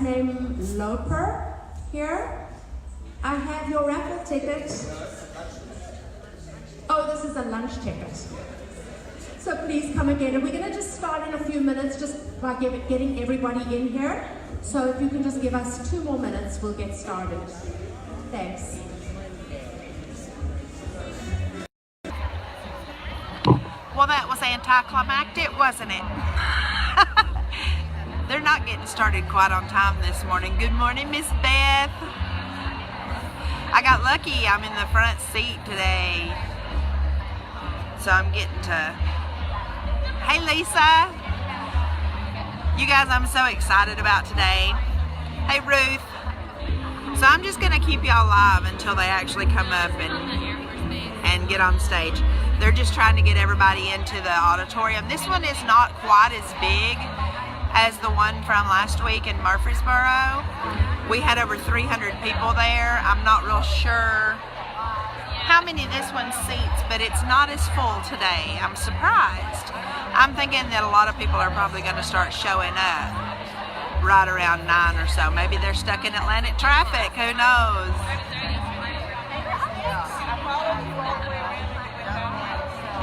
last name Loper here. I have your raffle ticket. Oh, this is a lunch ticket. So please come again. And we're going to just start in a few minutes just by getting everybody in here. So if you can just give us 2 more minutes, we'll get started. Thanks. Well, that was anticlimactic, wasn't it? They're not getting started quite on time this morning. Good morning, Miss Beth. I got lucky. I'm in the front seat today. So I'm getting to... Hey, Lisa. You guys, I'm so excited about today. Hey, Ruth. So I'm just going to keep y'all live until they actually come up and get on stage. They're just trying to get everybody into the auditorium. This one is not quite as big as the one from last week in Murfreesboro. We had over 300 people there. I'm not real sure how many this one seats, but it's not as full today. I'm surprised. I'm thinking that a lot of people are probably going to start showing up right around 9 or so. Maybe they're stuck in Atlantic traffic. Who knows?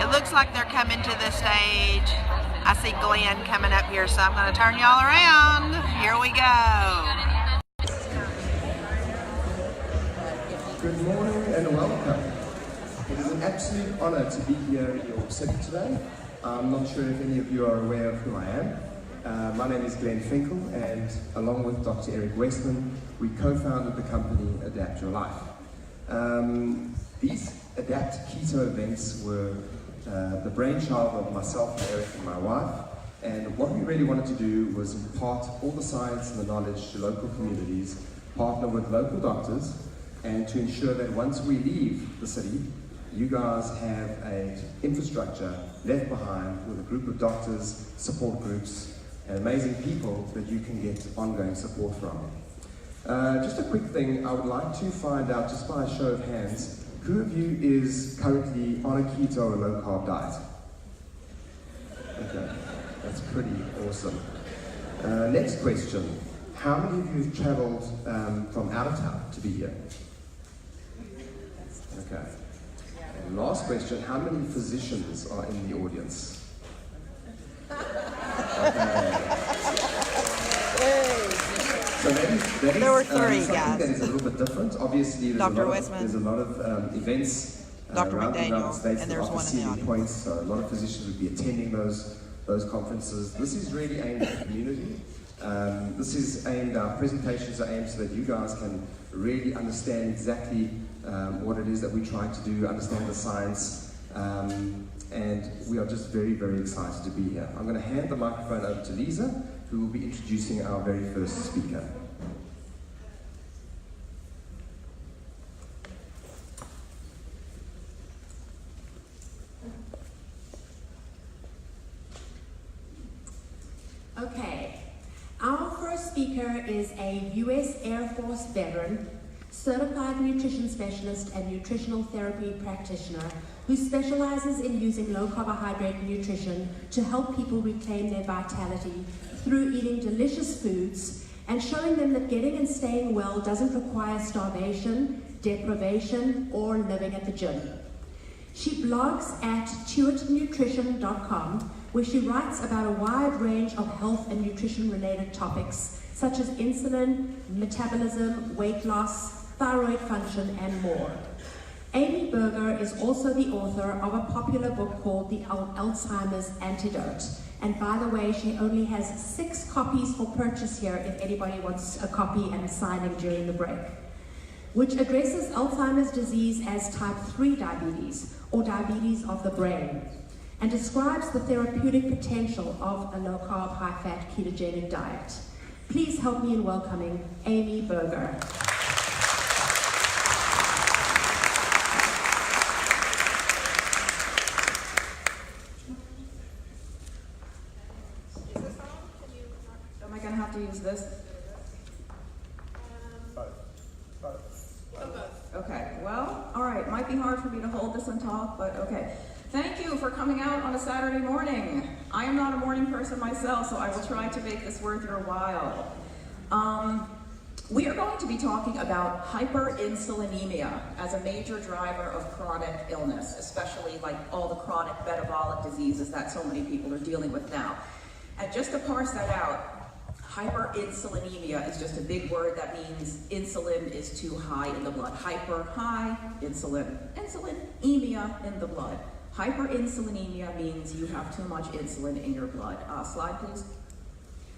It looks like they're coming to the stage. I see Glenn coming up here, so I'm going to turn y'all around. Here we go. Good morning and welcome. It is an absolute honor to be here in your city today. I'm not sure if any of you are aware of who I am. My name is Glenn Finkel, and along with Dr. Eric Westman, we co-founded the company Adapt Your Life. These Adapt Keto events were the brainchild of myself, Eric, and my wife. And what we really wanted to do was impart all the science and the knowledge to local communities, partner with local doctors, and to ensure that once we leave the city, you guys have an infrastructure left behind with a group of doctors, support groups, and amazing people that you can get ongoing support from. Just a quick thing, I would like to find out, just by a show of hands, who of you is currently on a keto or low carb diet? Okay, that's pretty awesome. Next question, how many of you have traveled from out of town to be here? Okay. And last question, how many physicians are in the audience? Okay. So there were 3 something guys. that is a little bit different. Obviously, there's Dr. a lot Westman, of, there's a lot of events Dr. around the McDaniel, United States and that there's offer one in the CE audience. points, so a lot of physicians would be attending those conferences. This is really aimed at the community. Our presentations are aimed so that you guys can really understand exactly what it is that we try to do, understand the science, and we are just very, very excited to be here. I'm going to hand the microphone over to Lisa, who will be introducing our very first speaker. Okay, our first speaker is a U.S. Air Force veteran, certified nutrition specialist and nutritional therapy practitioner who specializes in using low carbohydrate nutrition to help people reclaim their vitality through eating delicious foods and showing them that getting and staying well doesn't require starvation, deprivation, or living at the gym. She blogs at tuitnutrition.com, where she writes about a wide range of health and nutrition related topics such as insulin, metabolism, weight loss, thyroid function, and more. Amy Berger is also the author of a popular book called The Alzheimer's Antidote. And by the way, she only has 6 copies for purchase here if anybody wants a copy and a signing during the break, which addresses Alzheimer's disease as type 3 diabetes, or diabetes of the brain, and describes the therapeutic potential of a low-carb, high-fat, ketogenic diet. Please help me in welcoming Amy Berger. Am I going to have to use this? Okay, well, all right. Might be hard for me to hold this and talk, but okay. Thank you for coming out on a Saturday morning. I am not a morning person myself, so I will try to make this worth your while. We are going to be talking about hyperinsulinemia as a major driver of chronic illness, especially like all the chronic metabolic diseases that so many people are dealing with now. And just to parse that out, hyperinsulinemia is just a big word that means insulin is too high in the blood. Hyper, high, insulin. Insulinemia in the blood. Hyperinsulinemia means you have too much insulin in your blood. Slide, please.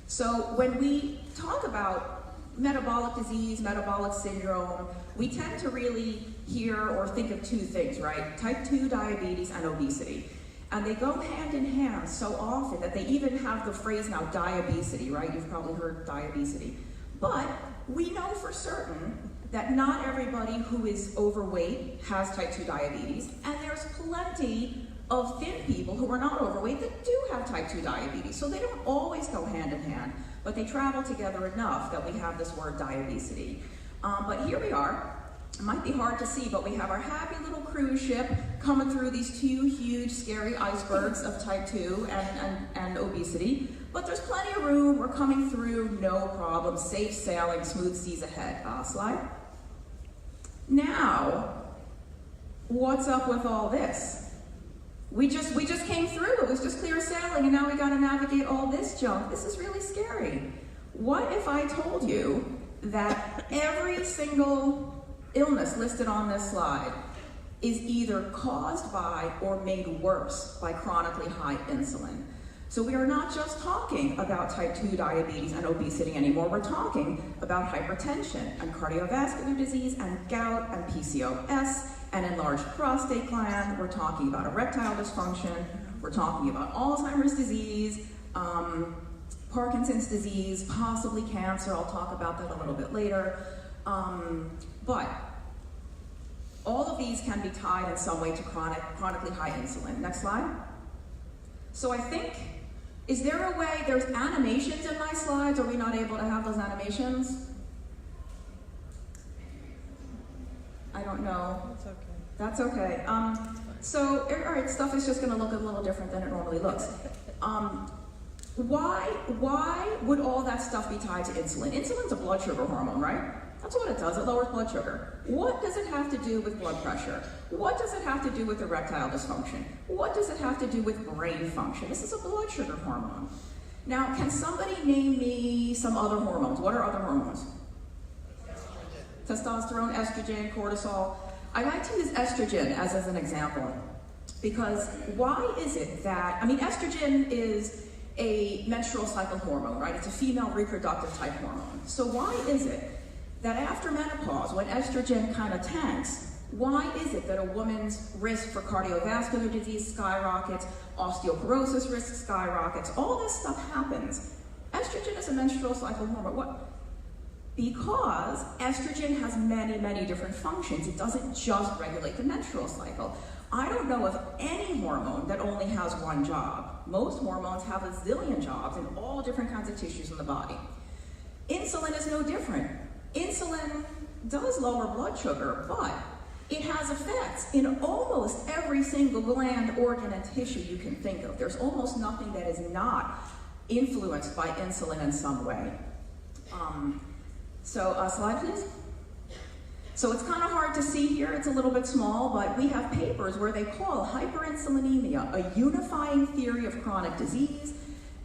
So when we talk about metabolic disease, metabolic syndrome, we tend to really hear or think of two things, right? Type 2 diabetes and obesity. And they go hand in hand so often that they even have the phrase now, diabesity, right? You've probably heard diabesity. But we know for certain that not everybody who is overweight has type 2 diabetes, and there's plenty of thin people who are not overweight that do have type 2 diabetes. So they don't always go hand in hand, but they travel together enough that we have this word diabesity. But here we are. It might be hard to see, but we have our happy little cruise ship coming through these two huge, scary icebergs of type 2 and obesity. But there's plenty of room. We're coming through, no problem. Safe sailing, smooth seas ahead. Slide. Now, what's up with all this? We just came through. It was just clear sailing, and now we got to navigate all this junk. This is really scary. What if I told you that every single illness listed on this slide is either caused by or made worse by chronically high insulin? So we are not just talking about type 2 diabetes and obesity anymore. We're talking about hypertension and cardiovascular disease and gout and PCOS and enlarged prostate gland. We're talking about erectile dysfunction. We're talking about Alzheimer's disease, Parkinson's disease, possibly cancer. I'll talk about that a little bit later. But all of these can be tied in some way to chronically high insulin. Next slide. So I think, is there a way, there's animations in my slides, are we not able to have those animations? I don't know. That's okay. So, all right, stuff is just gonna look a little different than it normally looks. Why would all that stuff be tied to insulin? Insulin's a blood sugar hormone, right? That's what it does, it lowers blood sugar. What does it have to do with blood pressure? What does it have to do with erectile dysfunction? What does it have to do with brain function? This is a blood sugar hormone. Now, can somebody name me some other hormones? What are other hormones? Testosterone, estrogen, cortisol. I like to use estrogen as an example, because why is it that, estrogen is a menstrual cycle hormone, right? It's a female reproductive type hormone. So why is it that after menopause, when estrogen kind of tanks, why is it that a woman's risk for cardiovascular disease skyrockets, osteoporosis risk skyrockets, all this stuff happens? Estrogen is a menstrual cycle hormone. What? Because estrogen has many, many different functions. It doesn't just regulate the menstrual cycle. I don't know of any hormone that only has one job. Most hormones have a zillion jobs in all different kinds of tissues in the body. Insulin is no different. Insulin does lower blood sugar, but it has effects in almost every single gland, organ, and tissue you can think of. There's almost nothing that is not influenced by insulin in some way. Slide please. So it's kind of hard to see here, it's a little bit small, but we have papers where they call hyperinsulinemia a unifying theory of chronic disease,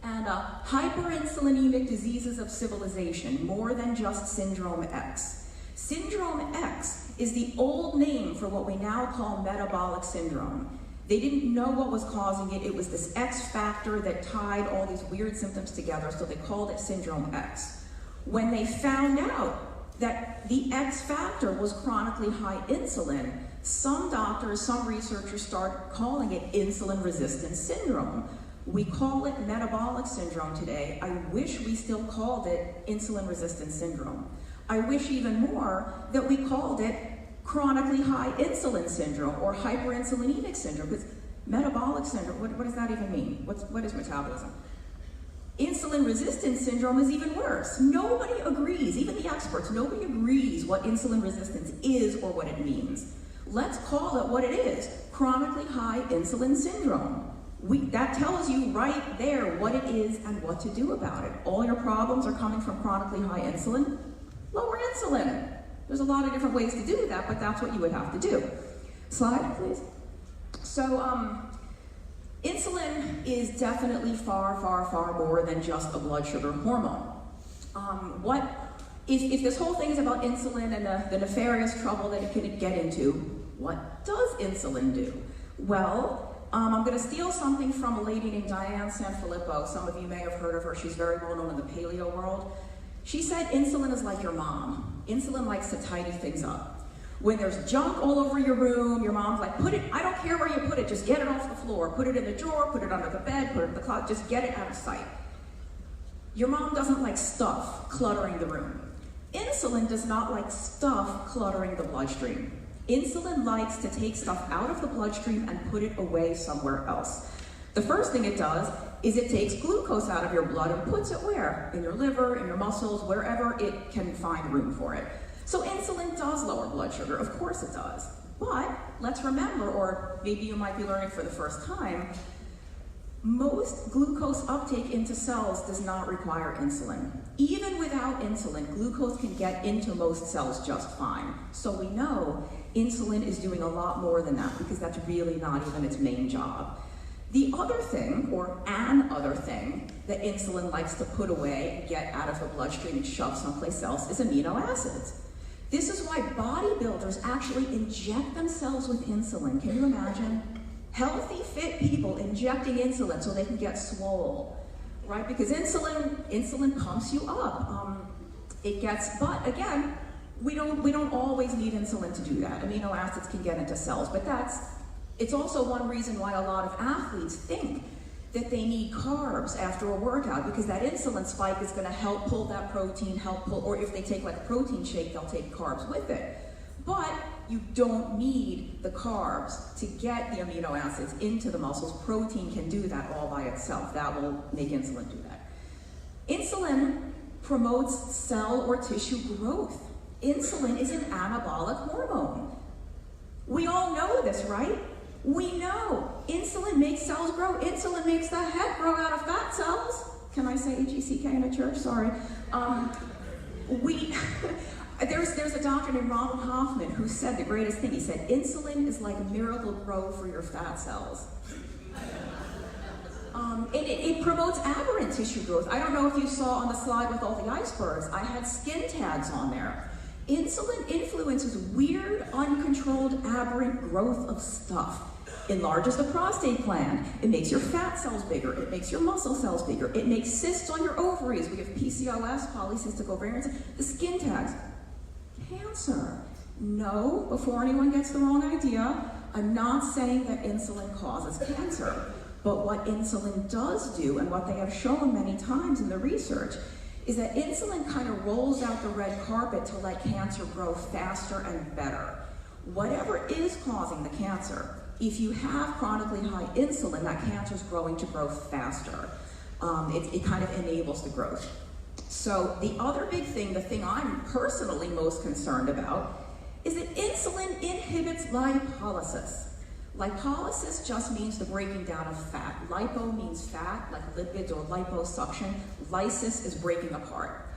and hyperinsulinemic diseases of civilization, more than just Syndrome X. Syndrome X is the old name for what we now call metabolic syndrome. They didn't know what was causing it. It was this X factor that tied all these weird symptoms together, so they called it Syndrome X. When they found out that the X factor was chronically high insulin, some doctors, some researchers started calling it insulin-resistant syndrome. We call it metabolic syndrome today. I wish we still called it insulin-resistant syndrome. I wish even more that we called it chronically high insulin syndrome or hyperinsulinemic syndrome, because metabolic syndrome, what does that even mean? What is metabolism? Insulin-resistant syndrome is even worse. Nobody agrees, even the experts, nobody agrees what insulin resistance is or what it means. Let's call it what it is, chronically high insulin syndrome. That tells you right there what it is and what to do about it. All your problems are coming from chronically high insulin. Lower insulin. There's a lot of different ways to do that, but that's what you would have to do. Slide, please. So, insulin is definitely far, far, far more than just a blood sugar hormone. If this whole thing is about insulin and the nefarious trouble that it can get into, what does insulin do? Well, I'm going to steal something from a lady named Diane Sanfilippo. Some of you may have heard of her. She's very well known in the paleo world. She said insulin is like your mom. Insulin likes to tidy things up. When there's junk all over your room, your mom's like, put it, I don't care where you put it, just get it off the floor. Put it in the drawer, put it under the bed, put it in the closet, just get it out of sight. Your mom doesn't like stuff cluttering the room. Insulin does not like stuff cluttering the bloodstream. Insulin likes to take stuff out of the bloodstream and put it away somewhere else. The first thing it does is it takes glucose out of your blood and puts it where? In your liver, in your muscles, wherever it can find room for it. So insulin does lower blood sugar, of course it does. But let's remember, or maybe you might be learning for the first time, most glucose uptake into cells does not require insulin. Even without insulin, glucose can get into most cells just fine. So we know insulin is doing a lot more than that because that's really not even its main job. The other thing, or an other thing, that insulin likes to put away and get out of the bloodstream and shove someplace else is amino acids. This is why bodybuilders actually inject themselves with insulin. Can you imagine? Healthy, fit people injecting insulin so they can get swole, right? Because insulin pumps you up. But again, we don't always need insulin to do that. Amino acids can get into cells, but it's also one reason why a lot of athletes think that they need carbs after a workout, because that insulin spike is going to help pull that protein, or if they take like a protein shake, they'll take carbs with it. But you don't need the carbs to get the amino acids into the muscles. Protein can do that all by itself. That will make insulin do that. Insulin promotes cell or tissue growth. Insulin is an anabolic hormone. We all know this, right? We know insulin makes cells grow. Insulin makes the heck grow out of fat cells. Can I say H-E-C-K in a church? Sorry. There's a doctor named Ronald Hoffman who said the greatest thing. He said, insulin is like a miracle grow for your fat cells. It promotes aberrant tissue growth. I don't know if you saw on the slide with all the icebergs, I had skin tags on there. Insulin influences weird, uncontrolled, aberrant growth of stuff. Enlarges the prostate gland. It makes your fat cells bigger. It makes your muscle cells bigger. It makes cysts on your ovaries. We have PCOS, polycystic ovarian. The skin tags. Cancer. No, before anyone gets the wrong idea, I'm not saying that insulin causes cancer. But what insulin does do, and what they have shown many times in the research, is that insulin kind of rolls out the red carpet to let cancer grow faster and better. Whatever is causing the cancer, if you have chronically high insulin, that cancer is growing to grow faster. It kind of enables the growth. So the other big thing, the thing I'm personally most concerned about, is that insulin inhibits lipolysis. Lipolysis just means the breaking down of fat. Lipo means fat, like lipids or liposuction. Lysis is breaking apart.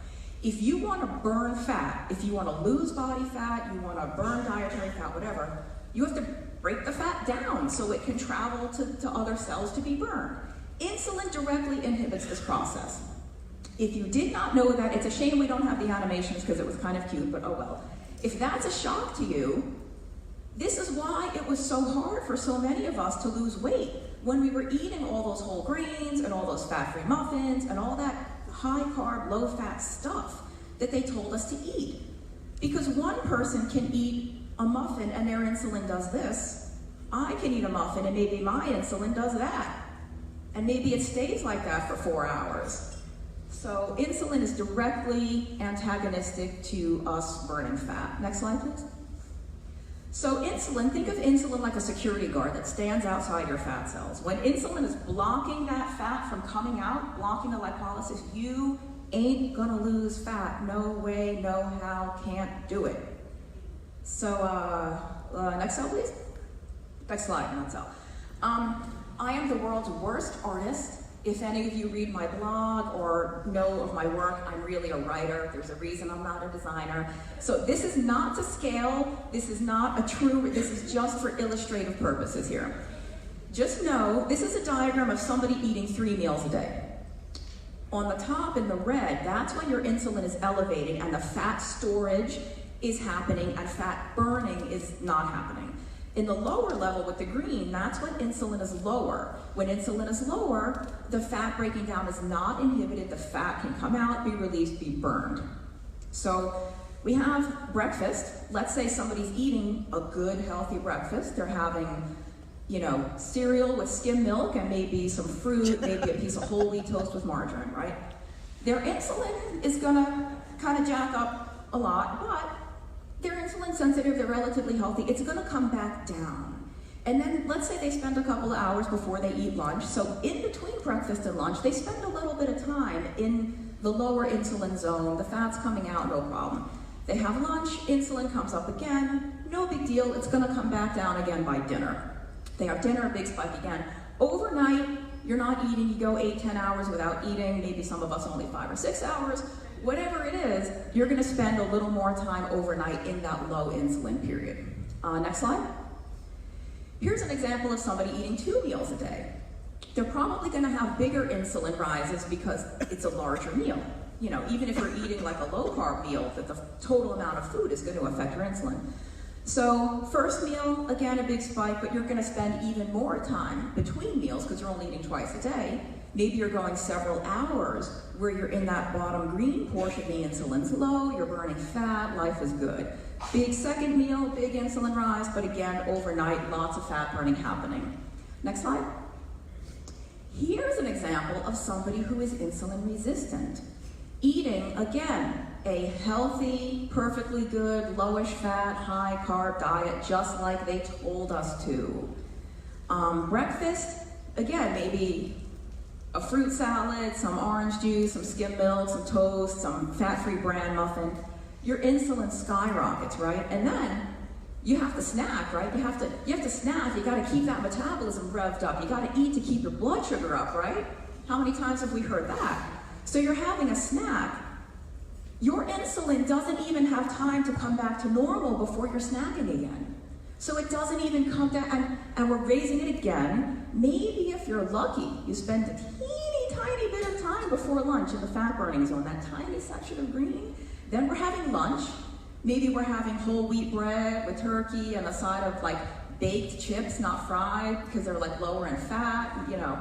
If you want to burn fat, if you want to lose body fat, you want to burn dietary fat, whatever, you have to break the fat down so it can travel to other cells to be burned. Insulin directly inhibits this process. If you did not know that, it's a shame we don't have the animations because it was kind of cute, but oh well. If that's a shock to you, this is why it was so hard for so many of us to lose weight when we were eating all those whole grains and all those fat-free muffins and all that high-carb, low-fat stuff that they told us to eat. Because one person can eat a muffin and their insulin does this. I can eat a muffin and maybe my insulin does that. And maybe it stays like that for 4 hours. So insulin is directly antagonistic to us burning fat. Next slide, please. So insulin, think of insulin like a security guard that stands outside your fat cells. When insulin is blocking that fat from coming out, blocking the lipolysis, you ain't gonna lose fat. No way, no how, can't do it. So, next cell, please. Next slide, not cell. I am the world's worst artist. If any of you read my blog or know of my work, I'm really a writer. There's a reason I'm not a designer. So this is not to scale. This is not a true, this is just for illustrative purposes here. Just know, this is a diagram of somebody eating 3 meals a day. On the top in the red, that's when your insulin is elevating and the fat storage is happening and fat burning is not happening. In the lower level with the green, that's when insulin is lower. When insulin is lower, the fat breaking down is not inhibited. The fat can come out, be released, be burned. So we have breakfast. Let's say somebody's eating a good, healthy breakfast. They're having, you know, cereal with skim milk and maybe some fruit, maybe a piece of whole wheat toast with margarine, right? Their insulin is gonna kind of jack up a lot, but they're insulin sensitive, they're relatively healthy, it's gonna come back down. And then let's say they spend a couple of hours before they eat lunch, so in between breakfast and lunch, they spend a little bit of time in the lower insulin zone, the fat's coming out, no problem. They have lunch, insulin comes up again, no big deal, it's gonna come back down again by dinner. They have dinner, a big spike again. Overnight, you're not eating, you go 8-10 hours without eating, maybe some of us only 5 or 6 hours. Whatever it is, you're gonna spend a little more time overnight in that low insulin period. Next slide. Here's an example of somebody eating 2 meals a day. They're probably gonna have bigger insulin rises because it's a larger meal. You know, even if you're eating like a low carb meal, that the total amount of food is gonna affect your insulin. So first meal, again, a big spike, but you're gonna spend even more time between meals because you're only eating twice a day. Maybe you're going several hours where you're in that bottom green portion, the insulin's low, you're burning fat, life is good. Big second meal, big insulin rise, but again, overnight, lots of fat burning happening. Next slide. Here's an example of somebody who is insulin resistant. Eating, again, a healthy, perfectly good, lowish fat, high carb diet, just like they told us to. Breakfast, again, maybe a fruit salad, some orange juice, some skim milk, some toast, some fat-free bran muffin. Your insulin skyrockets, right? And then you have to snack, right? You have to snack, you gotta keep that metabolism revved up. You gotta eat to keep your blood sugar up, right? How many times have we heard that? So you're having a snack. Your insulin doesn't even have time to come back to normal before you're snacking again. So it doesn't even come down, and we're raising it again. Maybe if you're lucky, you spend a teeny tiny bit of time before lunch in the fat burning zone, that tiny section of green. Then we're having lunch. Maybe we're having whole wheat bread with turkey and a side of like baked chips, not fried, because they're like lower in fat, you know.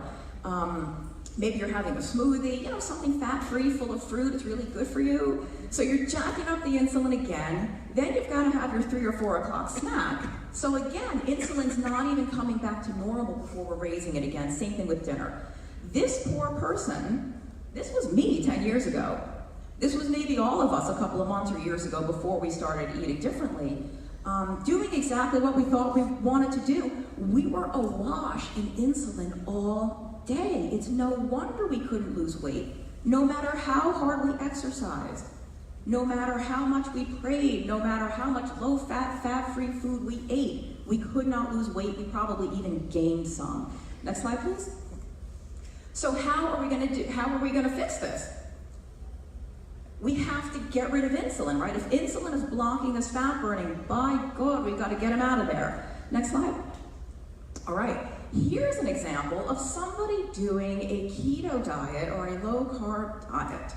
Maybe you're having a smoothie, you know, something fat-free, full of fruit, it's really good for you. So you're jacking up the insulin again, then you've got to have your 3 or 4 o'clock snack. So again, insulin's not even coming back to normal before we're raising it again. Same thing with dinner. This poor person, this was me 10 years ago. This was maybe all of us a couple of months or years ago before we started eating differently. Doing exactly what we thought we wanted to do. We were awash in insulin all day. It's no wonder we couldn't lose weight, no matter how hard we exercised, no matter how much we prayed, no matter how much low-fat, fat-free food we ate. We could not lose weight. We probably even gained some. Next slide, please. So how are we gonna fix this? We have to get rid of insulin, right? If insulin is blocking this fat burning, by God, we've got to get them out of there. Next slide. All right, here's an example of somebody doing a keto diet or a low-carb diet.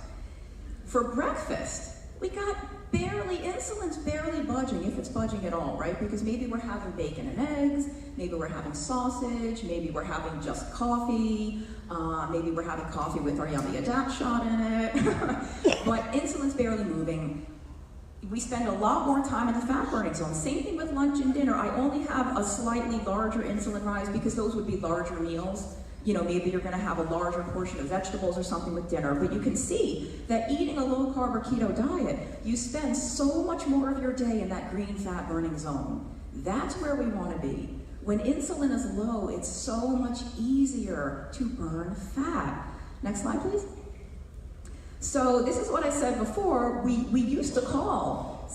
For breakfast, we got insulin's barely budging, if it's budging at all, right? Because maybe we're having bacon and eggs, maybe we're having sausage, maybe we're having just coffee, maybe we're having coffee with our yummy adapt shot in it, but insulin's barely moving. We spend a lot more time in the fat burning zone. Same thing with lunch and dinner. I only have a slightly larger insulin rise because those would be larger meals. You know, maybe you're gonna have a larger portion of vegetables or something with dinner, but you can see that eating a low carb or keto diet, you spend so much more of your day in that green fat burning zone. That's where we wanna be. When insulin is low, it's so much easier to burn fat. Next slide, please. So this is what I said before, we used to call,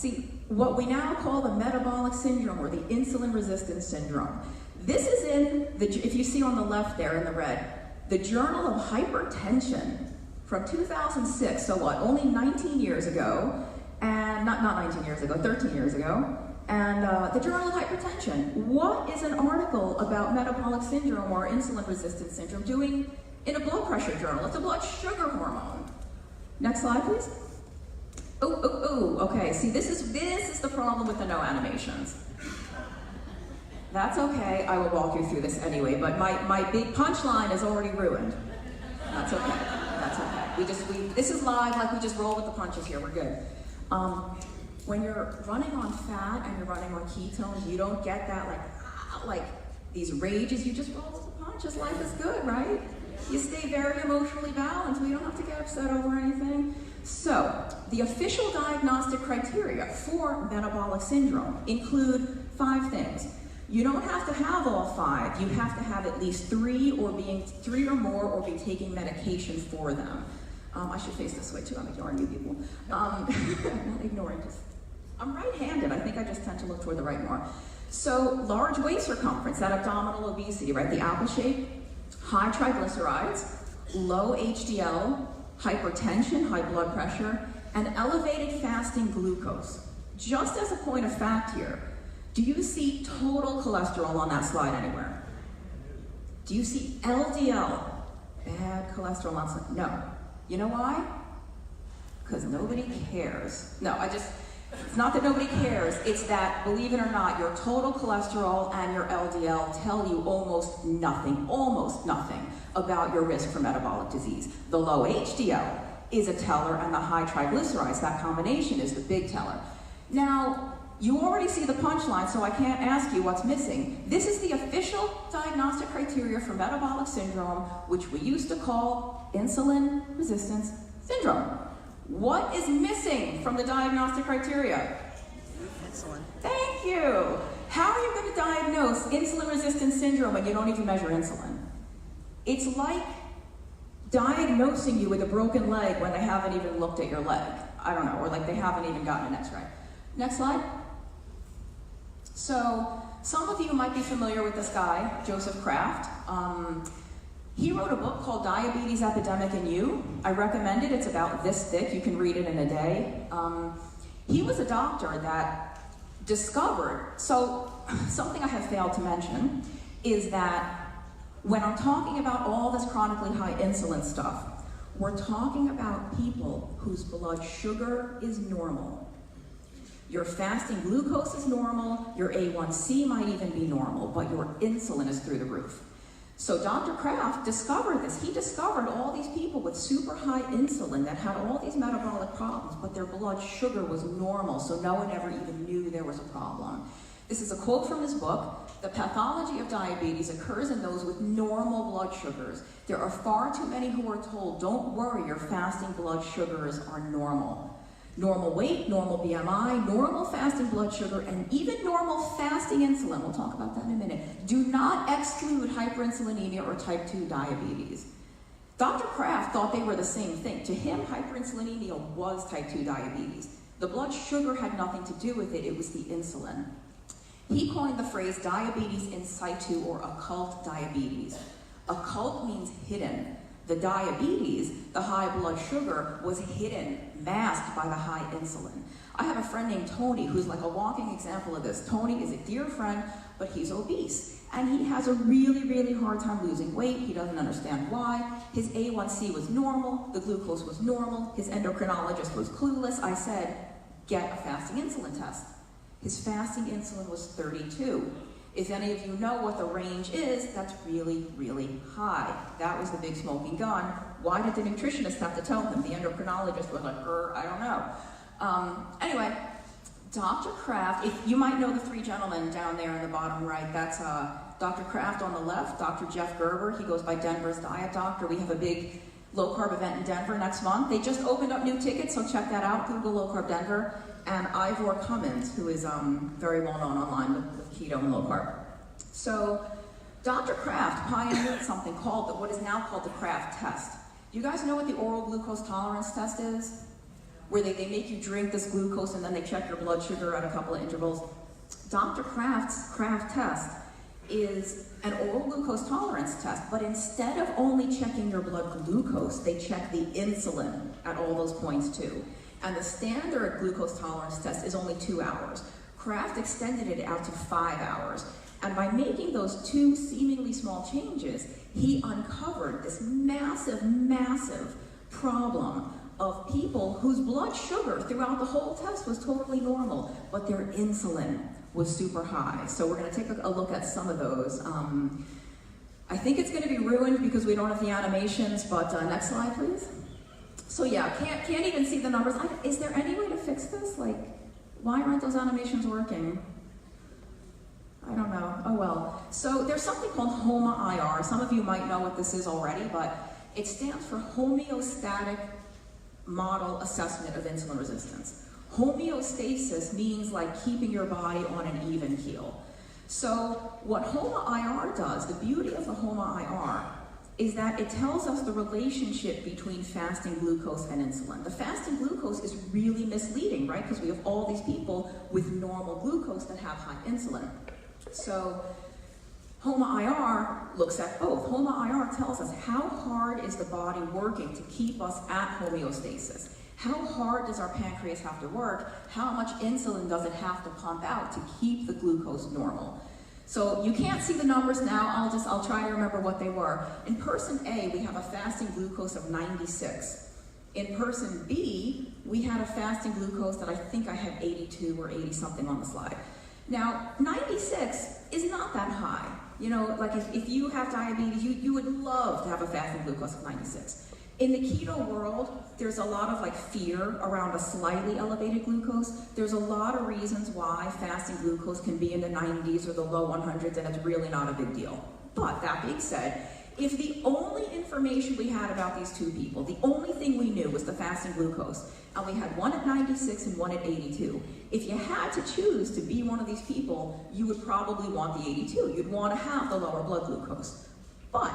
what we now call the metabolic syndrome or the insulin resistance syndrome. This is in, if you see on the left there in the red, the Journal of Hypertension from 2006, so what, only 19 years ago, and not 19 years ago, 13 years ago, and the Journal of Hypertension. What is an article about metabolic syndrome or insulin resistance syndrome doing in a blood pressure journal? It's a blood sugar hormone. Next slide, please. Okay, see, this is the problem with the no animations. That's okay, I will walk you through this anyway, but my big punchline is already ruined. That's okay, that's okay. This is live, like we just roll with the punches here, we're good. When you're running on fat and you're running on ketones, you don't get that like these rages, you just roll with the punches, life is good, right? You stay very emotionally balanced, we don't have to get upset over anything. So, the official diagnostic criteria for metabolic syndrome include 5 things. You don't have to have all 5. You have to have at least 3 or more or be taking medication for them. I should face this way too, I'm ignoring you people. I'm not ignoring, I'm right-handed. I think I just tend to look toward the right more. So large waist circumference, that abdominal obesity, right? The apple shape, high triglycerides, low HDL, hypertension, high blood pressure, and elevated fasting glucose. Just as a point of fact here, do you see total cholesterol on that slide anywhere? Do you see LDL? Bad cholesterol on slide? No. You know why? Because nobody cares. No, it's not that nobody cares, it's that, believe it or not, your total cholesterol and your LDL tell you almost nothing about your risk for metabolic disease. The low HDL is a teller, and the high triglycerides, that combination is the big teller. Now, you already see the punchline, so I can't ask you what's missing. This is the official diagnostic criteria for metabolic syndrome, which we used to call insulin resistance syndrome. What is missing from the diagnostic criteria? Insulin. Thank you. How are you going to diagnose insulin resistance syndrome when you don't even measure insulin? It's like diagnosing you with a broken leg when they haven't even looked at your leg. I don't know, or like they haven't even gotten an x-ray. Next slide. So, some of you might be familiar with this guy, Joseph Kraft. He wrote a book called Diabetes Epidemic in You. I recommend it, it's about this thick, you can read it in a day. He was a doctor that discovered, so something I have failed to mention is that when I'm talking about all this chronically high insulin stuff, we're talking about people whose blood sugar is normal. Your fasting glucose is normal, your A1C might even be normal, but your insulin is through the roof. So Dr. Kraft discovered this. He discovered all these people with super high insulin that had all these metabolic problems, but their blood sugar was normal, so no one ever even knew there was a problem. This is a quote from his book. The pathology of diabetes occurs in those with normal blood sugars. There are far too many who are told, don't worry, your fasting blood sugars are normal. Normal weight, normal BMI, normal fasting blood sugar, and even normal fasting insulin, we'll talk about that in a minute, do not exclude hyperinsulinemia or type 2 diabetes. Dr. Kraft thought they were the same thing. To him, hyperinsulinemia was type 2 diabetes. The blood sugar had nothing to do with it, it was the insulin. He coined the phrase diabetes in situ or occult diabetes. Occult means hidden. The diabetes, the high blood sugar, was hidden, masked by the high insulin. I have a friend named Tony who's like a walking example of this. Tony is a dear friend, but he's obese. And he has a really, really hard time losing weight. He doesn't understand why. His A1C was normal, the glucose was normal, his endocrinologist was clueless. I said, get a fasting insulin test. His fasting insulin was 32. If any of you know what the range is, that's really, really high. That was the big smoking gun. Why did the nutritionist have to tell him? The endocrinologist was like, I don't know. Anyway, Dr. Kraft, you might know the 3 gentlemen down there in the bottom right. That's Dr. Kraft on the left, Dr. Jeff Gerber. He goes by Denver's Diet Doctor. We have a big low-carb event in Denver next month. They just opened up new tickets, so check that out. Google Low Carb Denver. And Ivor Cummins, who is very well known online with keto and low carb. So Dr. Kraft pioneered something called what is now called the Kraft test. Do you guys know what the oral glucose tolerance test is? Where they make you drink this glucose and then they check your blood sugar at a couple of intervals. Dr. Kraft's Kraft test is an oral glucose tolerance test, but instead of only checking your blood glucose, they check the insulin at all those points too. And the standard glucose tolerance test is only 2 hours. Kraft extended it out to 5 hours. And by making those two seemingly small changes, he uncovered this massive, massive problem of people whose blood sugar throughout the whole test was totally normal, but their insulin was super high. So we're going to take a look at some of those. I think it's going to be ruined because we don't have the animations, but next slide, please. So yeah, can't even see the numbers. Is there any way to fix this? Like, why aren't those animations working? I don't know. Oh well. So there's something called HOMA-IR. Some of you might know what this is already, but it stands for Homeostatic Model Assessment of Insulin Resistance. Homeostasis means like keeping your body on an even keel. So what HOMA-IR does, the beauty of the HOMA-IR, is that it tells us the relationship between fasting glucose and insulin. The fasting glucose is really misleading, right? Because we have all these people with normal glucose that have high insulin. So HOMA-IR looks at both. HOMA-IR tells us how hard is the body working to keep us at homeostasis. How hard does our pancreas have to work? How much insulin does it have to pump out to keep the glucose normal? So you can't see the numbers now, I'll try to remember what they were. In person A, we have a fasting glucose of 96. In person B, we had a fasting glucose that I think I had 82 or 80 something on the slide. Now, 96 is not that high. You know, like if you have diabetes, you would love to have a fasting glucose of 96. In the keto world, there's a lot of like fear around a slightly elevated glucose. There's a lot of reasons why fasting glucose can be in the 90s or the low 100s, and it's really not a big deal. But that being said, if the only information we had about these two people, the only thing we knew was the fasting glucose, and we had one at 96 and one at 82, if you had to choose to be one of these people, you would probably want the 82. You'd want to have the lower blood glucose. But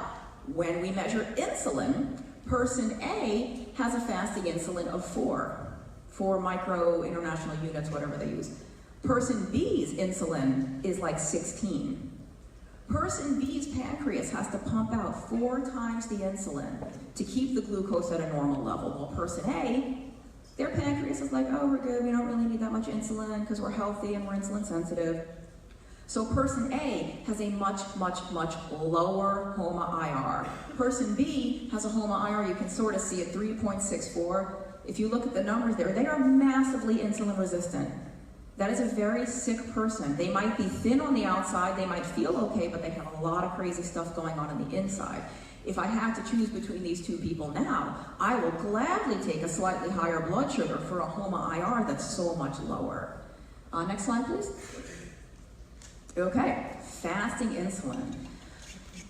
when we measure insulin, person A has a fasting insulin of 4 micro international units, whatever they use. Person B's insulin is like 16. Person B's pancreas has to pump out 4 times the insulin to keep the glucose at a normal level. While person A, their pancreas is like, oh, we're good, we don't really need that much insulin because we're healthy and we're insulin sensitive. So person A has a much, much, much lower HOMA-IR. Person B has a HOMA-IR, you can sort of see it, 3.64. If you look at the numbers there, they are massively insulin resistant. That is a very sick person. They might be thin on the outside, they might feel okay, but they have a lot of crazy stuff going on the inside. If I had to choose between these two people now, I will gladly take a slightly higher blood sugar for a HOMA-IR that's so much lower. Next slide, please. Okay, fasting insulin.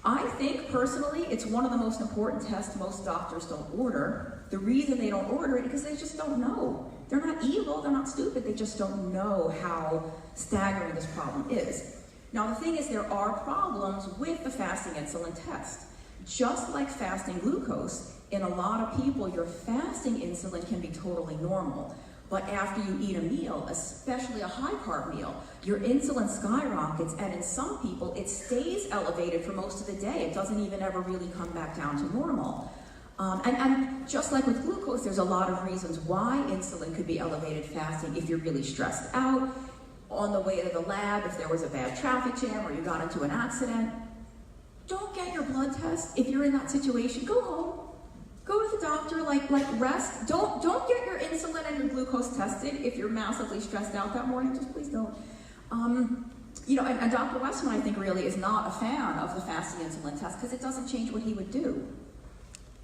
I think personally it's one of the most important tests most doctors don't order. The reason they don't order it is because they just don't know. They're not evil, they're not stupid, they just don't know how staggering this problem is. Now the thing is, there are problems with the fasting insulin test. Just like fasting glucose, in a lot of people your fasting insulin can be totally normal. But after you eat a meal, especially a high-carb meal, your insulin skyrockets, and in some people, it stays elevated for most of the day. It doesn't even ever really come back down to normal. And just like with glucose, there's a lot of reasons why insulin could be elevated fasting. If you're really stressed out, on the way to the lab, if there was a bad traffic jam or you got into an accident, don't get your blood test. If you're in that situation, go home. Go to the doctor, like rest. Don't get your insulin and your glucose tested if you're massively stressed out that morning. Just please don't. You know, and Dr. Westman, I think, really is not a fan of the fasting insulin test because it doesn't change what he would do.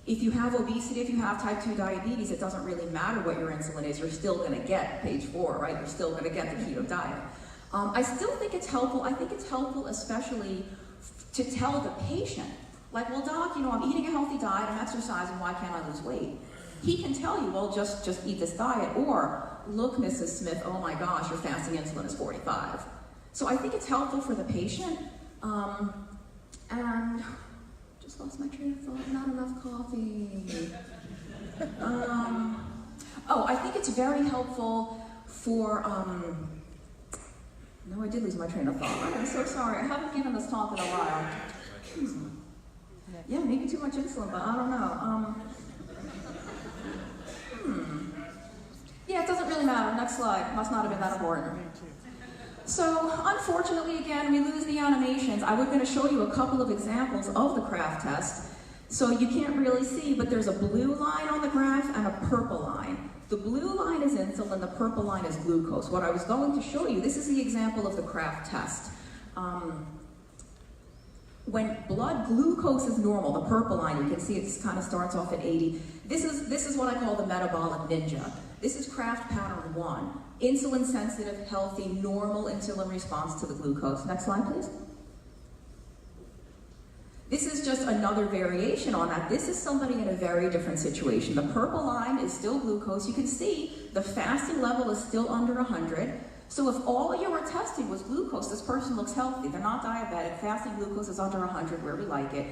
If you have obesity, if you have type 2 diabetes, it doesn't really matter what your insulin is. You're still going to get page 4, right? You're still going to get the keto diet. I still think it's helpful. I think it's helpful especially to tell the patient, like, well, doc, you know, I'm eating a healthy diet, I'm exercising, why can't I lose weight? He can tell you, well, just eat this diet, or, look, Mrs. Smith, oh my gosh, your fasting insulin is 45. So I think it's helpful for the patient, and just lost my train of thought, not enough coffee. Oh, I think it's very helpful for No, I did lose my train of thought. I'm so sorry. I haven't given this talk in a while. Yeah, maybe too much insulin, but I don't know. Yeah, it doesn't really matter. Next slide. Must not have been that important. So, unfortunately, again, we lose the animations. I was going to show you a couple of examples of the Kraft test. So you can't really see, but there's a blue line on the graph and a purple line. The blue line is insulin, the purple line is glucose. What I was going to show you, this is the example of the Kraft test. When blood glucose is normal, the purple line, you can see it kind of starts off at 80. This is what I call the metabolic ninja. This is Kraft pattern 1. Insulin sensitive, healthy, normal insulin response to the glucose. Next slide, please. This is just another variation on that. This is somebody in a very different situation. The purple line is still glucose. You can see the fasting level is still under 100. So if all you were testing was glucose, this person looks healthy. They're not diabetic. Fasting glucose is under 100, where we like it.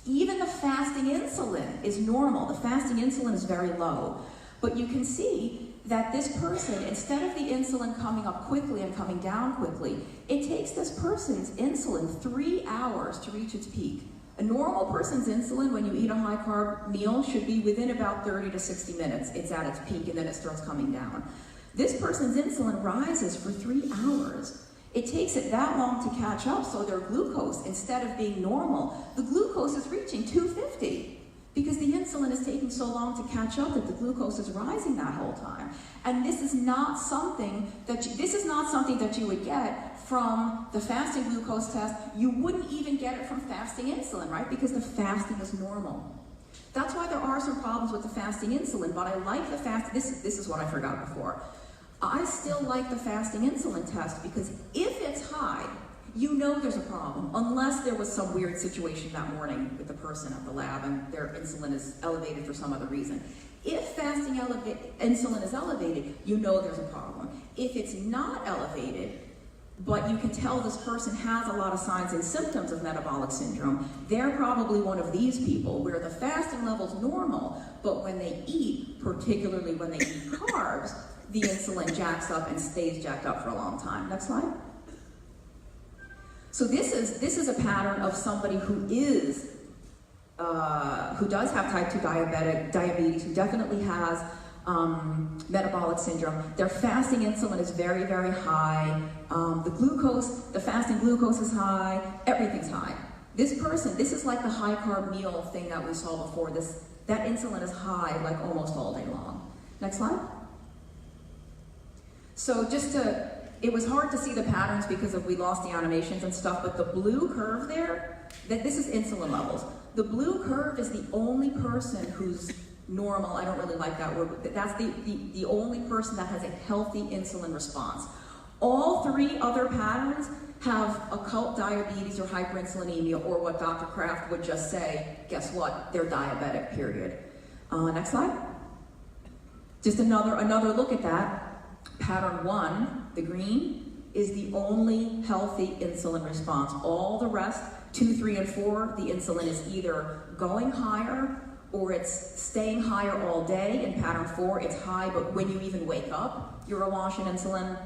Even the fasting insulin is normal. The fasting insulin is very low. But you can see that this person, instead of the insulin coming up quickly and coming down quickly, it takes this person's insulin 3 hours to reach its peak. A normal person's insulin, when you eat a high-carb meal, should be within about 30 to 60 minutes. It's at its peak, and then it starts coming down. This person's insulin rises for 3 hours. It takes it that long to catch up, so their glucose, instead of being normal, the glucose is reaching 250. Because the insulin is taking so long to catch up that the glucose is rising that whole time. And this is not something that you would get from the fasting glucose test. You wouldn't even get it from fasting insulin, right? Because the fasting is normal. That's why there are some problems with the fasting insulin, but I like the this is what I forgot before. I still like the fasting insulin test because if it's high, you know there's a problem, unless there was some weird situation that morning with the person at the lab and their insulin is elevated for some other reason. If fasting insulin is elevated, you know there's a problem. If it's not elevated, but you can tell this person has a lot of signs and symptoms of metabolic syndrome, they're probably one of these people where the fasting level's normal, but when they eat, particularly when they eat carbs, the insulin jacks up and stays jacked up for a long time. Next slide. So this is a pattern of somebody who does have type 2 diabetes, who definitely has metabolic syndrome. Their fasting insulin is very, very high. The fasting glucose is high. Everything's high. This person, this is like the high carb meal thing that we saw before. That insulin is high like almost all day long. Next slide. So it was hard to see the patterns because we lost the animations and stuff, but the blue curve there, this is insulin levels. The blue curve is the only person who's normal. I don't really like that word, but that's the only person that has a healthy insulin response. All 3 other patterns have occult diabetes or hyperinsulinemia, or what Dr. Kraft would just say, guess what, they're diabetic, period. Next slide. Just another look at that. Pattern 1, the green, is the only healthy insulin response. All the rest, 2, 3, and 4, the insulin is either going higher or it's staying higher all day. In pattern 4, it's high, but when you even wake up, you're awash in insulin,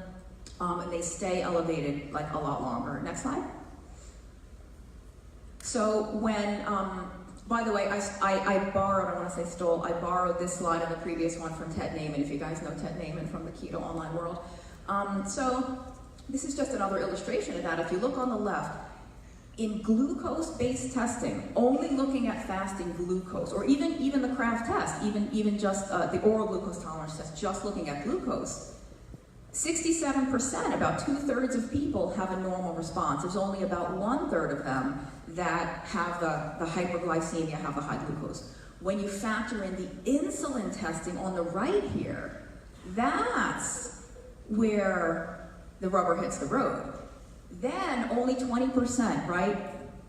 and they stay elevated like a lot longer. Next slide. So when, by the way, I borrowed this slide on the previous one from Ted Naiman, if you guys know Ted Naiman from the Keto Online World. So this is just another illustration of that. If you look on the left, in glucose-based testing, only looking at fasting glucose, or even the Kraft test, even just the oral glucose tolerance test, just looking at glucose, 67%, about 2/3 of people have a normal response. There's only about 1/3 of them that have the hyperglycemia, have the high glucose. When you factor in the insulin testing on the right here, that's where the rubber hits the road. Then only 20%, right?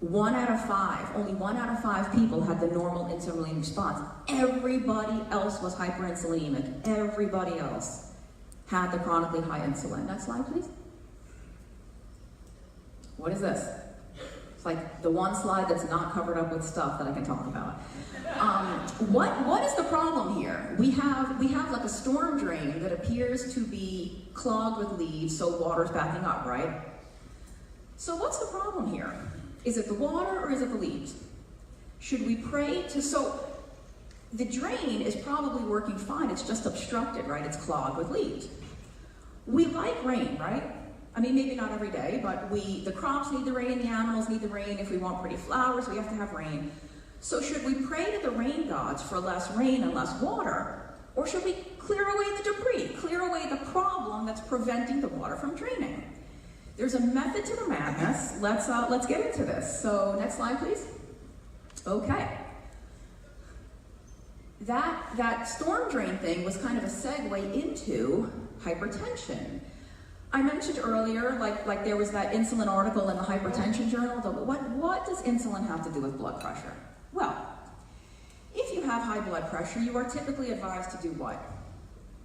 1 out of 5, only 1 out of 5 people had the normal insulin response. Everybody else was hyperinsulinemic. Everybody else had the chronically high insulin. Next slide, please. What is this? It's like the one slide that's not covered up with stuff that I can talk about. What is the problem here? We have like a storm drain that appears to be clogged with leaves, so water's backing up, right? So what's the problem here? Is it the water or is it the leaves? Should we pray to, so the drain is probably working fine, it's just obstructed, right? It's clogged with leaves. We like rain, right? I mean, maybe not every day, but the crops need the rain, the animals need the rain. If we want pretty flowers, we have to have rain. So should we pray to the rain gods for less rain and less water? Or should we clear away the debris, clear away the problem that's preventing the water from draining? There's a method to the madness. Let's get into this. So next slide, please. Okay. That storm drain thing was kind of a segue into hypertension. I mentioned earlier, like there was that insulin article in the hypertension journal. What does insulin have to do with blood pressure? Well, if you have high blood pressure, you are typically advised to do what?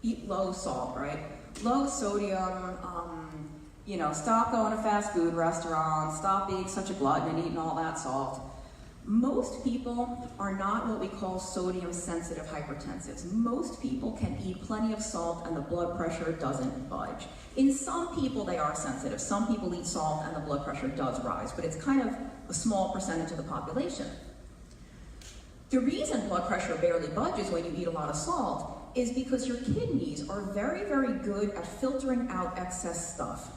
Eat low salt, right? Low sodium, stop going to fast food restaurants, stop being such a glutton and eating all that salt. Most people are not what we call sodium sensitive hypertensives. Most people can eat plenty of salt and the blood pressure doesn't budge. In some people they are sensitive. Some people eat salt and the blood pressure does rise, but it's kind of a small percentage of the population. The reason blood pressure barely budges when you eat a lot of salt is because your kidneys are very, very good at filtering out excess stuff.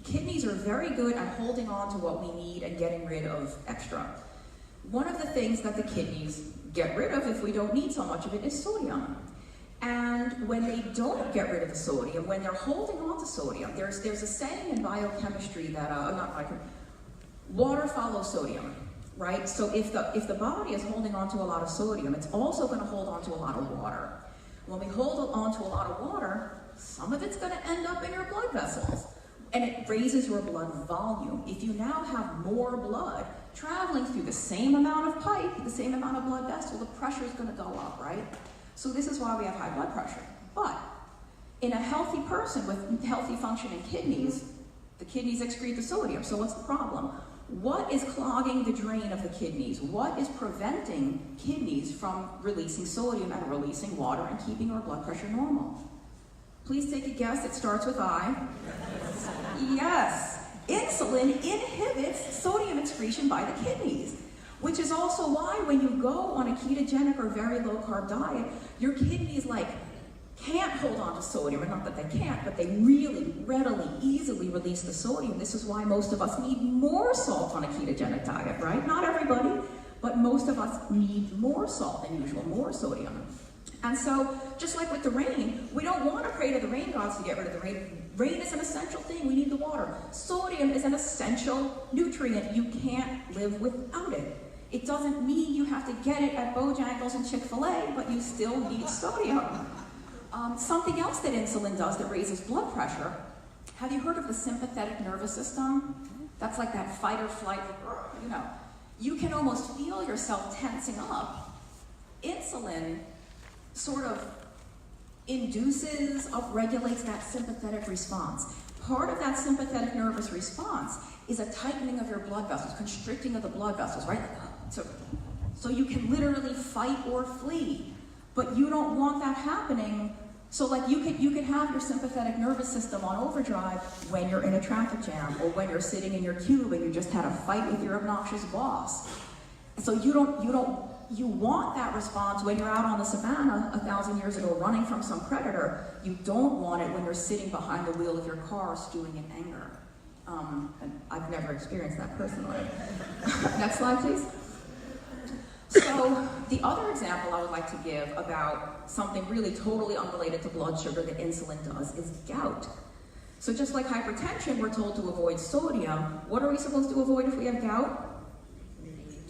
Kidneys are very good at holding on to what we need and getting rid of extra. One of the things that the kidneys get rid of if we don't need so much of it is sodium. And when they don't get rid of the sodium, when they're holding on to sodium, there's a saying in biochemistry that, water follows sodium, right? So if the body is holding on to a lot of sodium, it's also going to hold on to a lot of water. When we hold on to a lot of water, some of it's going to end up in your blood vessels. And it raises your blood volume. If you now have more blood traveling through the same amount of pipe, the same amount of blood vessel, the pressure is going to go up, right? So this is why we have high blood pressure. But in a healthy person with healthy functioning kidneys, the kidneys excrete the sodium. So what's the problem? What is clogging the drain of the kidneys? What is preventing kidneys from releasing sodium and releasing water and keeping our blood pressure normal? Please take a guess. It starts with I. Yes. Insulin inhibits sodium excretion by the kidneys, which is also why when you go on a ketogenic or very low carb diet, your kidneys can't hold on to sodium, or not that they can't, but they really readily, easily release the sodium. This is why most of us need more salt on a ketogenic diet, right? Not everybody, but most of us need more salt than usual, more sodium. And so, just like with the rain, we don't want to pray to the rain gods to get rid of the rain. Rain is an essential thing. We need the water. Sodium is an essential nutrient. You can't live without it. It doesn't mean you have to get it at Bojangles and Chick-fil-A, but you still need sodium. Something else that insulin does that raises blood pressure. Have you heard of the sympathetic nervous system? That's like that fight or flight, You can almost feel yourself tensing up. Insulin sort of induces, upregulates that sympathetic response. Part of that sympathetic nervous response is a tightening of your blood vessels, constricting of the blood vessels, right? So you can literally fight or flee, but you don't want that happening. So you could have your sympathetic nervous system on overdrive when you're in a traffic jam or when you're sitting in your cube and you just had a fight with your obnoxious boss. So you want that response when you're out on the savannah 1,000 years ago running from some predator. You don't want it when you're sitting behind the wheel of your car stewing in anger. And I've never experienced that personally. Next slide, please. So the other example I would like to give about something really totally unrelated to blood sugar that insulin does is gout. So just like hypertension, we're told to avoid sodium. What are we supposed to avoid if we have gout?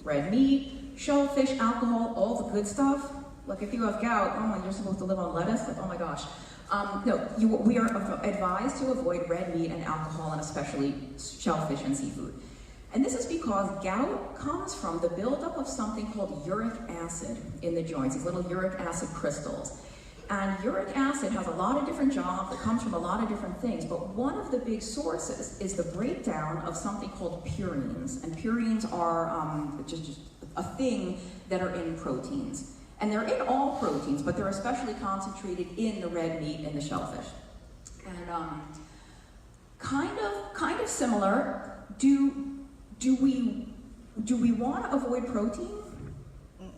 Red meat, shellfish, alcohol, all the good stuff. Like if you have gout, you're supposed to live on lettuce? Oh my gosh. We are advised to avoid red meat and alcohol, and especially shellfish and seafood. And this is because gout comes from the buildup of something called uric acid in the joints, these little uric acid crystals. And uric acid has a lot of different jobs, it comes from a lot of different things, but one of the big sources is the breakdown of something called purines. And purines are just a thing that are in proteins. And they're in all proteins, but they're especially concentrated in the red meat and the shellfish. And kind of similar, do we want to avoid protein?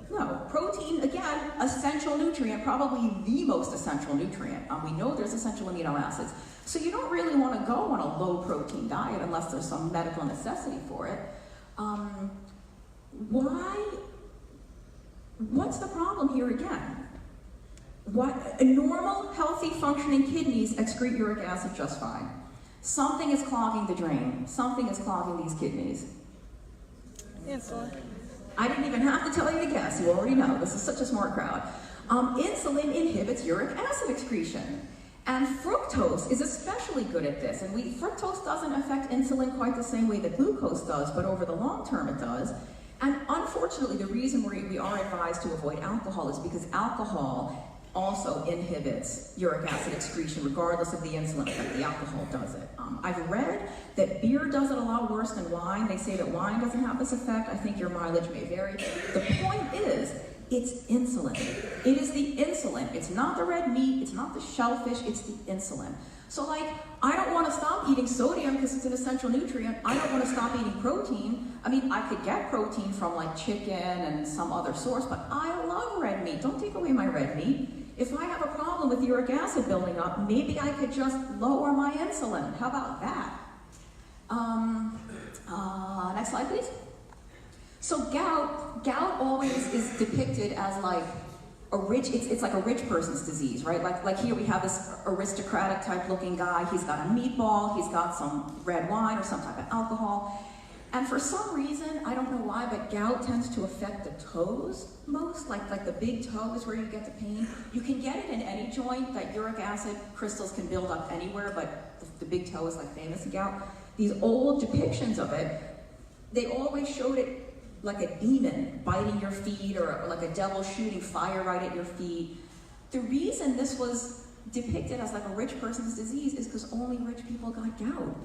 No. Protein, again, essential nutrient, probably the most essential nutrient. We know there's essential amino acids. So you don't really want to go on a low protein diet unless there's some medical necessity for it. What's the problem here again? Normal, healthy, functioning kidneys excrete uric acid just fine. Something is clogging the drain. Something is clogging these kidneys. Insulin. I didn't even have to tell you to guess. You already know. This is such a smart crowd. Insulin inhibits uric acid excretion. And fructose is especially good at this. And fructose doesn't affect insulin quite the same way that glucose does, but over the long term it does. And unfortunately, the reason we are advised to avoid alcohol is because alcohol also inhibits uric acid excretion regardless of the insulin effect. The alcohol does it. I've read that beer does it a lot worse than wine. They say that wine doesn't have this effect. I think your mileage may vary. The point is, it's insulin. It is the insulin. It's not the red meat, it's not the shellfish, it's the insulin. So like, I don't want to stop eating sodium because it's an essential nutrient. I don't want to stop eating protein. I mean, I could get protein from like chicken and some other source, but I love red meat. Don't take away my red meat. If I have a problem with uric acid building up, maybe I could just lower my insulin. How about that? Next slide, please. So gout always is depicted as like a rich, it's like a rich person's disease, right? Like here we have this aristocratic type looking guy. He's got a meatball, he's got some red wine or some type of alcohol. And for some reason, I don't know why, but gout tends to affect the toes most, like the big toe is where you get the pain. You can get it in any joint, that uric acid crystals can build up anywhere, but the big toe is like famous in gout. These old depictions of it, they always showed it like a demon biting your feet or like a devil shooting fire right at your feet. The reason this was depicted as like a rich person's disease is because only rich people got gout.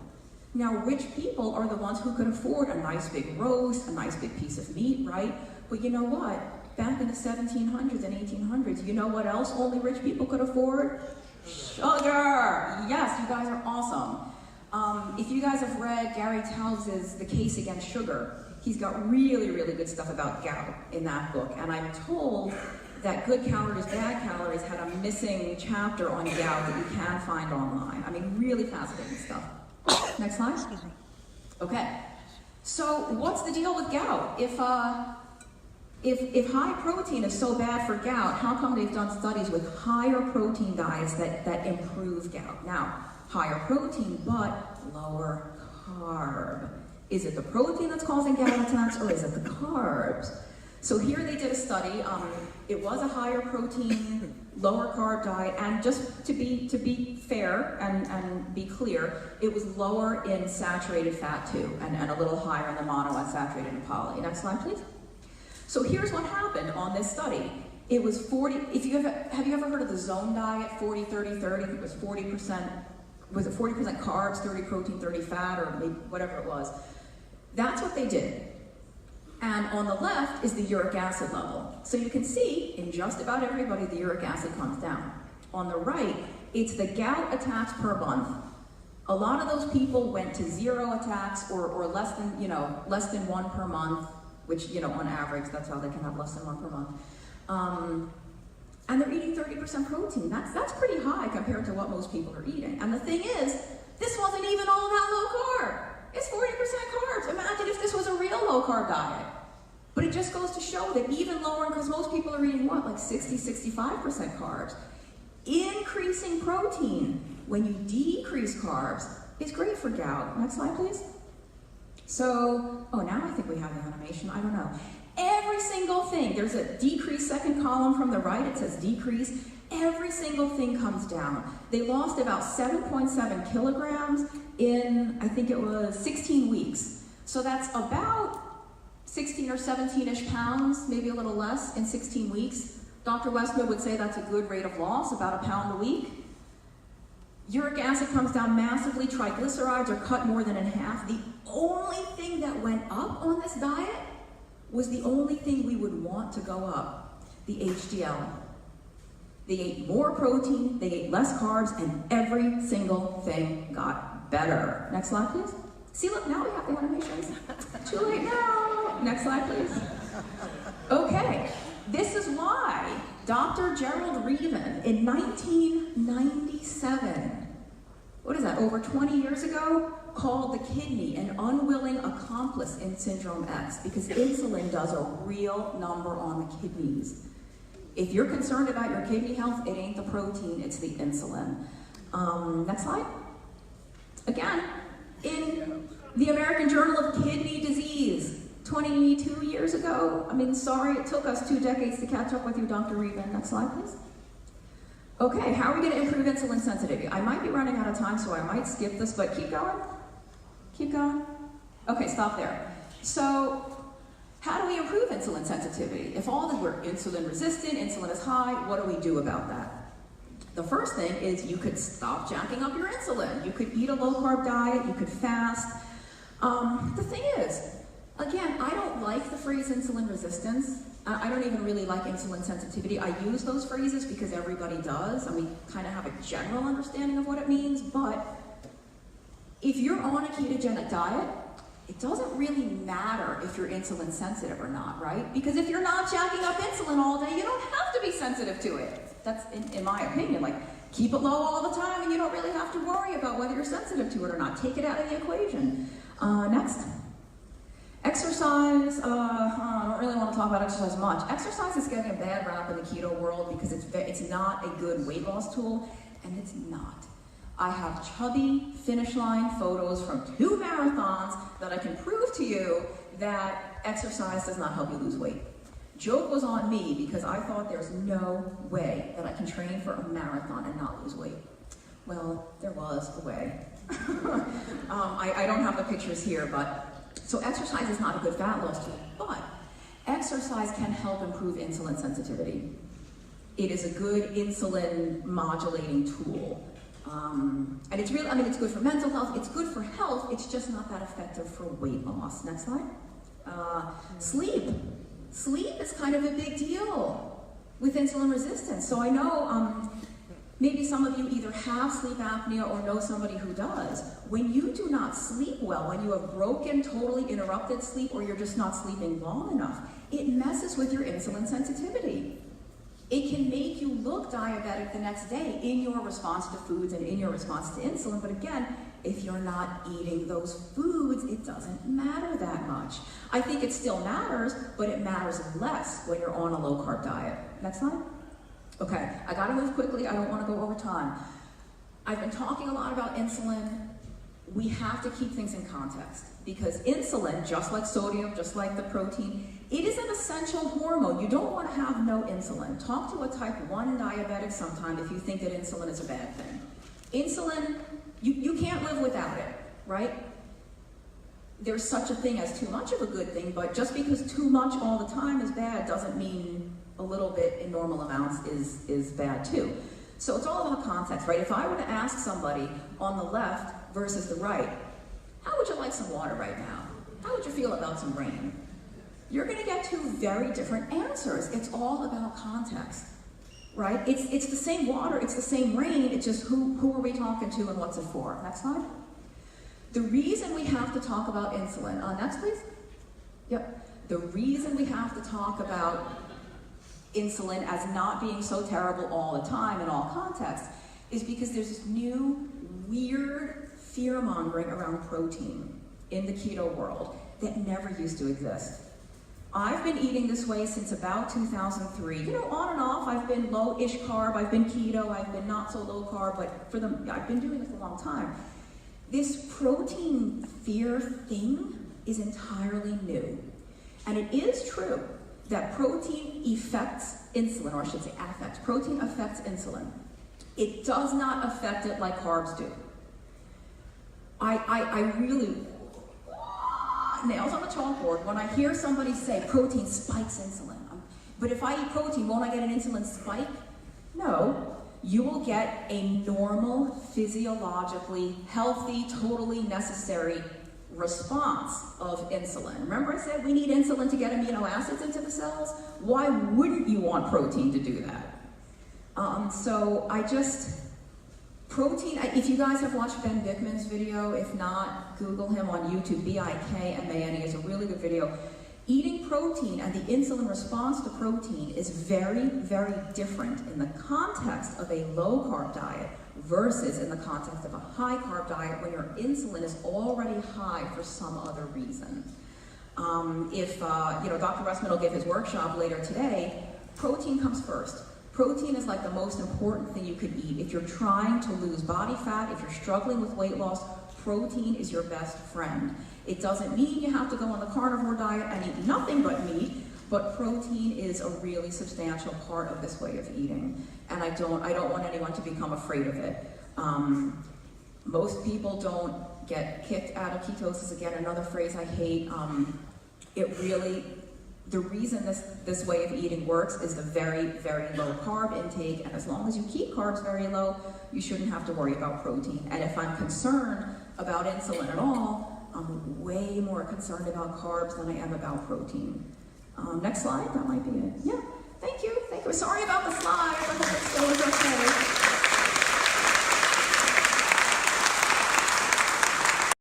Now, rich people are the ones who could afford a nice big roast, a nice big piece of meat, right? But you know what? Back in the 1700s and 1800s, you know what else only rich people could afford? Sugar! Yes, you guys are awesome. If you guys have read Gary Taubes' The Case Against Sugar, he's got really, really good stuff about gout in that book. And I'm told that Good Calories, Bad Calories had a missing chapter on gout that you can find online. I mean, really fascinating stuff. Next slide. Okay. So what's the deal with gout? If high protein is so bad for gout, how come they've done studies with higher protein diets that improve gout? Now, higher protein, but lower carb. Is it the protein that's causing gout attacks, or is it the carbs? So here they did a study. It was a higher protein, lower carb diet, and just to be fair and be clear, it was lower in saturated fat too, and a little higher in the monounsaturated and poly. Next slide, please. So here's what happened on this study. It was 40. Have you ever heard of the zone diet? 40, 30, 30. It was 40%. Was it 40% carbs, 30 protein, 30 fat, or maybe whatever it was? That's what they did. And on the left is the uric acid level. So you can see in just about everybody the uric acid comes down. On the right, it's the gout attacks per month. A lot of those people went to 0 attacks or less than 1 per month, which, on average, that's how they can have less than 1 per month. And they're eating 30% protein. That's pretty high compared to what most people are eating. And the thing is, this wasn't even all that low carb. It's 40% carbs. Imagine if this was a real low carb diet. But it just goes to show that even lower, because most people are eating what, like 60, 65% carbs. Increasing protein when you decrease carbs is great for gout. Next slide, please. So, now I think we have the animation. I don't know. Every single thing, there's a decrease second column from the right. It says decrease. Every single thing comes down. They lost about 7.7 kilograms in, I think it was 16 weeks. So that's about 16 or 17-ish pounds, maybe a little less, in 16 weeks. Dr. Westman would say that's a good rate of loss, about 1 pound a week. Uric acid comes down massively. Triglycerides are cut more than in half. The only thing that went up on this diet was the only thing we would want to go up. the HDL. They ate more protein, they ate less carbs, and every single thing got better. Next slide, please. See, look, now we have the animations. Too late now. Next slide, please. Okay, this is why Dr. Gerald Reaven in 1997, what is that, over 20 years ago, called the kidney an unwilling accomplice in Syndrome X, because insulin does a real number on the kidneys. If you're concerned about your kidney health, it ain't the protein, it's the insulin. Next slide. Again, in the American Journal of Kidney Disease, 22 years ago. I mean, sorry it took us 2 decades to catch up with you, Dr. Reaven. Next slide, please. Okay, how are we going to improve insulin sensitivity? I might be running out of time, so I might skip this, but keep going. Keep going. Okay, stop there. So, how do we improve insulin sensitivity? If all that we're insulin resistant, insulin is high, what do we do about that? The first thing is you could stop jacking up your insulin. You could eat a low-carb diet, you could fast. The thing is, again, I don't like the phrase insulin resistance. I don't even really like insulin sensitivity. I use those phrases because everybody does, and we kind of have a general understanding of what it means, but if you're on a ketogenic diet, it doesn't really matter if you're insulin sensitive or not, right? Because if you're not jacking up insulin all day, you don't have to be sensitive to it. That's, in my opinion, like, keep it low all the time and you don't really have to worry about whether you're sensitive to it or not. Take it out of the equation. Next. Exercise, I don't really want to talk about exercise much. Exercise is getting a bad rap in the keto world because it's not a good weight loss tool, and it's not. I have chubby finish line photos from 2 marathons that I can prove to you that exercise does not help you lose weight. Joke was on me because I thought there's no way that I can train for a marathon and not lose weight. Well, there was a way. I don't have the pictures here, but so exercise is not a good fat loss tool, but exercise can help improve insulin sensitivity. It is a good insulin modulating tool. And it's really, I mean, it's good for mental health, it's good for health, it's just not that effective for weight loss. Next slide. Sleep. Sleep is kind of a big deal with insulin resistance. So I know maybe some of you either have sleep apnea or know somebody who does. When you do not sleep well, when you have broken, totally interrupted sleep, or you're just not sleeping long enough, it messes with your insulin sensitivity. It can make you look diabetic the next day in your response to foods and in your response to insulin, but again, if you're not eating those foods, it doesn't matter that much. I think it still matters, but it matters less when you're on a low-carb diet. Next slide. Okay, I gotta move quickly, I don't wanna go over time. I've been talking a lot about insulin. We have to keep things in context because insulin, just like sodium, just like the protein, it is an essential hormone. You don't want to have no insulin. Talk to a type 1 diabetic sometime if you think that insulin is a bad thing. Insulin, you can't live without it, right? There's such a thing as too much of a good thing, but just because too much all the time is bad doesn't mean a little bit in normal amounts is bad too. So it's all about context, right? If I were to ask somebody on the left versus the right, how would you like some water right now? How would you feel about some rain? You're gonna get 2 very different answers. It's all about context, right? It's the same water, it's the same rain, it's just who are we talking to and what's it for? Next slide. The reason we have to talk about insulin, next please. Yep. The reason we have to talk about insulin as not being so terrible all the time in all contexts is because there's this new weird fear-mongering around protein in the keto world that never used to exist. I've been eating this way since about 2003. You know, on and off, I've been low-ish carb, I've been keto, I've been not so low carb, but I've been doing this a long time. This protein fear thing is entirely new. And it is true that protein affects insulin, or I should say affects. Protein affects insulin. It does not affect it like carbs do. I really, nails on the chalkboard, when I hear somebody say protein spikes insulin. But if I eat protein, won't I get an insulin spike? No. You will get a normal, physiologically healthy, totally necessary response of insulin. Remember I said we need insulin to get amino acids into the cells? Why wouldn't you want protein to do that? Protein, if you guys have watched Ben Bickman's video, if not, Google him on YouTube, Bikmane, he has a really good video. Eating protein and the insulin response to protein is very, very different in the context of a low-carb diet versus in the context of a high-carb diet when your insulin is already high for some other reason. Dr. Russman will give his workshop later today, protein comes first. Protein is like the most important thing you could eat. If you're trying to lose body fat, if you're struggling with weight loss, protein is your best friend. It doesn't mean you have to go on the carnivore diet and eat nothing but meat, but protein is a really substantial part of this way of eating. And I don't want anyone to become afraid of it. Most people don't get kicked out of ketosis. Again, another phrase I hate. The reason this way of eating works is the very, very low carb intake, and as long as you keep carbs very low, you shouldn't have to worry about protein. And if I'm concerned about insulin at all, I'm way more concerned about carbs than I am about protein. Next slide, that might be it. Yeah, thank you. Sorry about the slide.